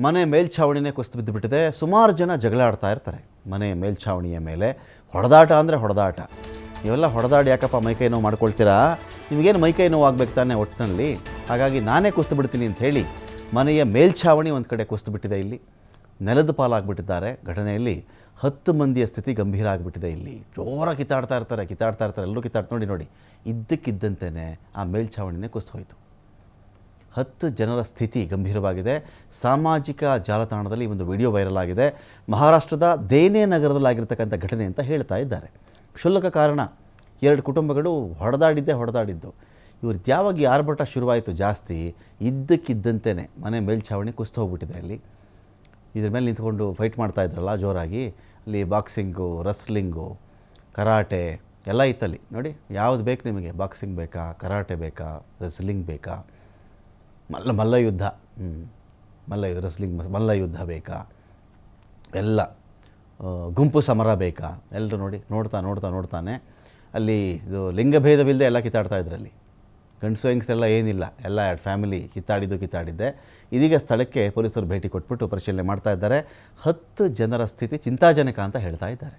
ಮನೆ ಮೇಲ್ಛಾವಣಿನೇ ಕುಸಿದು ಬಿದ್ದುಬಿಟ್ಟಿದೆ. ಸುಮಾರು ಜನ ಜಗಳ ಆಡ್ತಾ ಇರ್ತಾರೆ ಮನೆ ಮೇಲ್ಛಾವಣಿಯ ಮೇಲೆ. ಹೊಡೆದಾಟ ಅಂದರೆ ಹೊಡೆದಾಟ. ನೀವೆಲ್ಲ ಹೊಡೆದಾಡಿ ಯಾಕಪ್ಪ ಮೈಕೈ ನೋವು ಮಾಡ್ಕೊಳ್ತೀರಾ? ನಿಮಗೇನು ಮೈಕೈ ನೋವು ಆಗಬೇಕು ತಾನೇ ಒಟ್ಟಿನಲ್ಲಿ. ಹಾಗಾಗಿ ನಾನೇ ಕುಸಿದು ಬಿಡ್ತೀನಿ ಅಂತ ಹೇಳಿ ಮನೆಯ ಮೇಲ್ಛಾವಣಿ ಒಂದು ಕಡೆ ಕುಸಿದು ಬಿಟ್ಟಿದೆ. ಇಲ್ಲಿ ನೆಲದ ಪಾಲಾಗ್ಬಿಟ್ಟಿದ್ದಾರೆ. ಘಟನೆಯಲ್ಲಿ 10 ಮಂದಿಯ ಸ್ಥಿತಿ ಗಂಭೀರ ಆಗಿಬಿಟ್ಟಿದೆ. ಇಲ್ಲಿ ಜೋರಾಗಿ ಕಿತ್ತಾಡ್ತಾ ಇರ್ತಾರೆ. ಎಲ್ಲರೂ ಕಿತ್ತಾಡ್ತಾ ನೋಡಿ ಇದ್ದಕ್ಕಿದ್ದಂತೆಯೇ ಆ ಮೇಲ್ಛಾವಣಿನೇ ಕುಸಿದು ಹೋಯಿತು. 10 ಜನರ ಸ್ಥಿತಿ ಗಂಭೀರವಾಗಿದೆ. ಸಾಮಾಜಿಕ ಜಾಲತಾಣದಲ್ಲಿ ಒಂದು ವಿಡಿಯೋ ವೈರಲ್ ಆಗಿದೆ. ಮಹಾರಾಷ್ಟ್ರದ ದೇನೆ ನಗರದಲ್ಲಾಗಿರ್ತಕ್ಕಂಥ ಘಟನೆ ಅಂತ ಹೇಳ್ತಾ ಇದ್ದಾರೆ. ಕ್ಷುಲ್ಲಕ ಕಾರಣ, 2 ಕುಟುಂಬಗಳು ಹೊಡೆದಾಡಿದ್ದು. ಇವ್ರದ್ದು ಯಾವಾಗ ಈ ಆರ್ಭಟ ಶುರುವಾಯಿತು ಜಾಸ್ತಿ, ಇದ್ದಕ್ಕಿದ್ದಂತೆಯೇ ಮನೆ ಮೇಲ್ಛಾವಣಿ ಕುಸಿದು ಹೋಗ್ಬಿಟ್ಟಿದೆ. ಅಲ್ಲಿ ಇದ್ರ ಮೇಲೆ ನಿಂತ್ಕೊಂಡು ಫೈಟ್ ಮಾಡ್ತಾ ಇದ್ರಲ್ಲ ಜೋರಾಗಿ, ಅಲ್ಲಿ ಬಾಕ್ಸಿಂಗು, ರಸ್ಲಿಂಗು, ಕರಾಟೆ ಎಲ್ಲ ಇತ್ತಲ್ಲಿ. ನೋಡಿ ಯಾವುದು ಬೇಕು ನಿಮಗೆ? ಬಾಕ್ಸಿಂಗ್ ಬೇಕಾ, ಕರಾಟೆ ಬೇಕಾ, ರೆಸ್ಲಿಂಗ್ ಬೇಕಾ, ಮಲ್ಲಯುದ್ಧ ಮಲ್ಲಯುದ್ಧ ಬೇಕಾ, ಎಲ್ಲ ಗುಂಪು ಸಮರ ಬೇಕಾ, ಎಲ್ಲರೂ ನೋಡ್ತಾನೆ ಅಲ್ಲಿ ಇದು ಲಿಂಗಭೇದವಿಲ್ಲದೆ ಎಲ್ಲ ಕಿತ್ತಾಡ್ತಾ ಇದ್ರಲ್ಲಿ. ಗಂಡಸು ಹೆಂಗಸೆಲ್ಲ ಏನಿಲ್ಲ, ಎಲ್ಲ ಫ್ಯಾಮಿಲಿ ಕಿತ್ತಾಡಿದ್ದೆ. ಇದೀಗ ಸ್ಥಳಕ್ಕೆ ಪೊಲೀಸರು ಭೇಟಿ ಕೊಟ್ಬಿಟ್ಟು ಪರಿಶೀಲನೆ ಮಾಡ್ತಾ ಇದ್ದಾರೆ. 10 ಜನರ ಸ್ಥಿತಿ ಚಿಂತಾಜನಕ ಅಂತ ಹೇಳ್ತಾ ಇದ್ದಾರೆ.